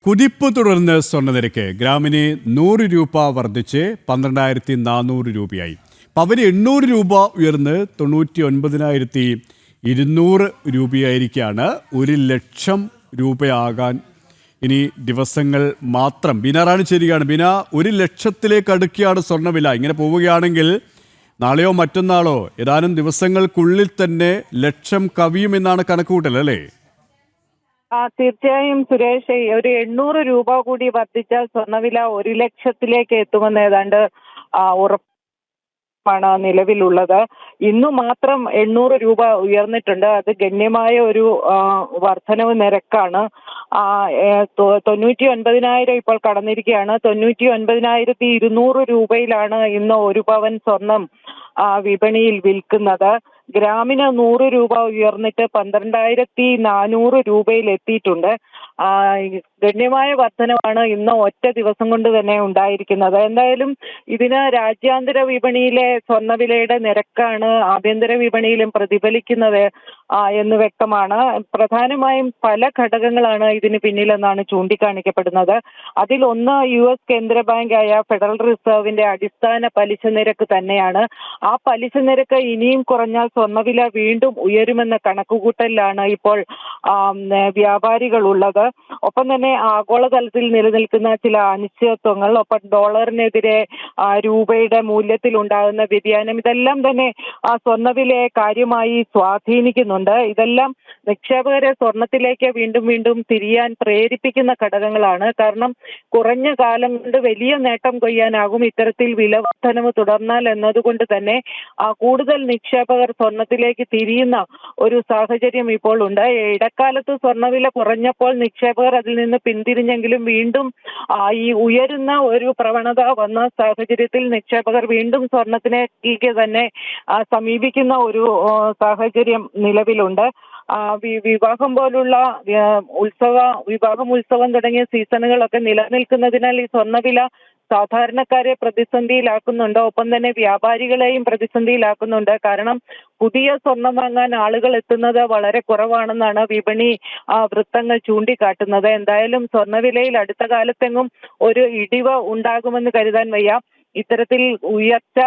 കുതിപ്പ് തുടർന്ന് സ്വർണ്ണനിരക്ക് ഗ്രാമിന് 100 രൂപ വർദ്ധിച്ച് 12,400 രൂപയായി. പവന് 800 രൂപ ഉയർന്ന് 99,200 രൂപയായിരിക്കാണ്. 1,00,000 രൂപയാകാൻ ഇനി ദിവസങ്ങൾ മാത്രം. ബിനാറാണ് ചേരുകയാണ്. ബിന, 1,00,000-ലേക്ക് അടുക്കിയാണ് സ്വർണ്ണവില. ഇങ്ങനെ പോവുകയാണെങ്കിൽ നാളെയോ മറ്റന്നാളോ ഏതാനും ദിവസങ്ങൾക്കുള്ളിൽ തന്നെ 1,00,000 കവിയുമെന്നാണ് കണക്കുകൂട്ടൽ, അല്ലേ? തീർച്ചയായും സുരേഷ്, ഒരു 800 രൂപ കൂടി വർദ്ധിച്ചാൽ സ്വർണ്ണവില 1,00,000-ലേക്ക് എത്തുമെന്ന് ഏതാണ്ട് ഉറപ്പാണ് നിലവിലുള്ളത്. ഇന്നു മാത്രം 800 രൂപ ഉയർന്നിട്ടുണ്ട്. അത് ഗണ്യമായ ഒരു വർധനവ് നിരക്കാണ്. 99,000 ഇപ്പോൾ കടന്നിരിക്കുകയാണ്. 99,200 രൂപയിലാണ് ഇന്ന് ഒരു പവൻ സ്വർണം വിപണിയിൽ വിൽക്കുന്നത്. ഗ്രാമിന് 100 രൂപ ഉയർന്നിട്ട് 12,400 രൂപയിൽ എത്തിയിട്ടുണ്ട്. ഗണ്യമായ വർധനവാണ് ഇന്ന് ഒറ്റ ദിവസം കൊണ്ട് തന്നെ ഉണ്ടായിരിക്കുന്നത്. എന്തായാലും ഇതിന് രാജ്യാന്തര വിപണിയിലെ സ്വർണ്ണവിലയുടെ നിരക്കാണ് ആഭ്യന്തര വിപണിയിലും പ്രതിഫലിക്കുന്നത് എന്ന് വ്യക്തമാണ്. പ്രധാനമായും പല ഘടകങ്ങളാണ് ഇതിന് പിന്നിലെന്നാണ് ചൂണ്ടിക്കാണിക്കപ്പെടുന്നത്. അതിലൊന്ന് US കേന്ദ്ര ബാങ്കായ ഫെഡറൽ റിസർവിന്റെ അടിസ്ഥാന പലിശ നിരക്ക് തന്നെയാണ്. ആ പലിശ നിരക്ക് ഇനിയും കുറഞ്ഞാൽ സ്വർണ്ണവില വീണ്ടും ഉയരുമെന്ന കണക്കുകൂട്ടലിലാണ് ഇപ്പോൾ വ്യാപാരികൾ ഉള്ളത്. ഒപ്പം തന്നെ ആഗോളതലത്തിൽ നിലനിൽക്കുന്ന ചില അനിശ്ചിതത്വങ്ങൾ, ഒപ്പം ഡോളറിനെതിരെ രൂപയുടെ മൂല്യത്തിൽ ഉണ്ടാകുന്ന വ്യതിയാനം, ഇതെല്ലാം തന്നെ സ്വർണ്ണവിലയെ കാര്യമായി സ്വാധീനിക്കുന്നുണ്ട്. ഇതെല്ലാം നിക്ഷേപകരെ സ്വർണത്തിലേക്ക് വീണ്ടും വീണ്ടും തിരിയാൻ പ്രേരിപ്പിക്കുന്ന ഘടകങ്ങളാണ്. കാരണം കുറഞ്ഞ കാലം കൊണ്ട് വലിയ നേട്ടം കൊയ്യാനാകും ഇത്തരത്തിൽ വില വർധനവ് തുടർന്നാൽ എന്നതുകൊണ്ട് തന്നെ കൂടുതൽ നിക്ഷേപകർ സ്വർണത്തിലേക്ക് തിരിയുന്ന ഒരു സാഹചര്യം ഇപ്പോൾ ഉണ്ട്. ഇടക്കാലത്ത് സ്വർണ്ണവില കുറഞ്ഞപ്പോൾ നിക്ഷേപകർ അതിൽ നിന്ന് പിന്തിരിഞ്ഞെങ്കിലും വീണ്ടും ഈ ഉയരുന്ന ഒരു പ്രവണത വന്ന സാഹചര്യത്തിൽ നിക്ഷേപകർ വീണ്ടും സ്വർണത്തിലേക്ക് തന്നെ സമീപിക്കുന്ന ഒരു സാഹചര്യം നിലവിലുണ്ട്. വിവാഹം പോലുള്ള ഉത്സവം തുടങ്ങിയ സീസണുകളൊക്കെ നിലനിൽക്കുന്നതിനാൽ ഈ സ്വർണ്ണവില സാധാരണക്കാരെ പ്രതിസന്ധിയിലാക്കുന്നുണ്ട്. ഒപ്പം തന്നെ വ്യാപാരികളെയും പ്രതിസന്ധിയിലാക്കുന്നുണ്ട്. കാരണം പുതിയ സ്വർണം വാങ്ങാൻ ആളുകൾ എത്തുന്നത് വളരെ കുറവാണെന്നാണ് വിപണി വൃത്തങ്ങൾ ചൂണ്ടിക്കാട്ടുന്നത്. എന്തായാലും സ്വർണ്ണവിലയിൽ അടുത്ത കാലത്തെങ്ങും ഒരു ഇടിവ് ഉണ്ടാകുമെന്ന് കരുതാൻ വയ്യ. ഇത്തരത്തിൽ ഉയർച്ച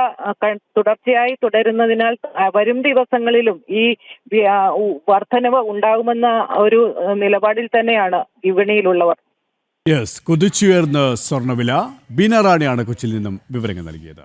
തുടർച്ചയായി തുടരുന്നതിനാൽ വരും ദിവസങ്ങളിലും ഈ വർധനവ് ഉണ്ടാകുമെന്ന ഒരു നിലപാടിൽ തന്നെയാണ് വിപണിയിലുള്ളവർ. കുതിച്ചുയർന്ന സ്വർണ്ണവില. ബീന റാണിയാണ് കൊച്ചിയിൽ നിന്നും വിവരങ്ങൾ നൽകിയത്.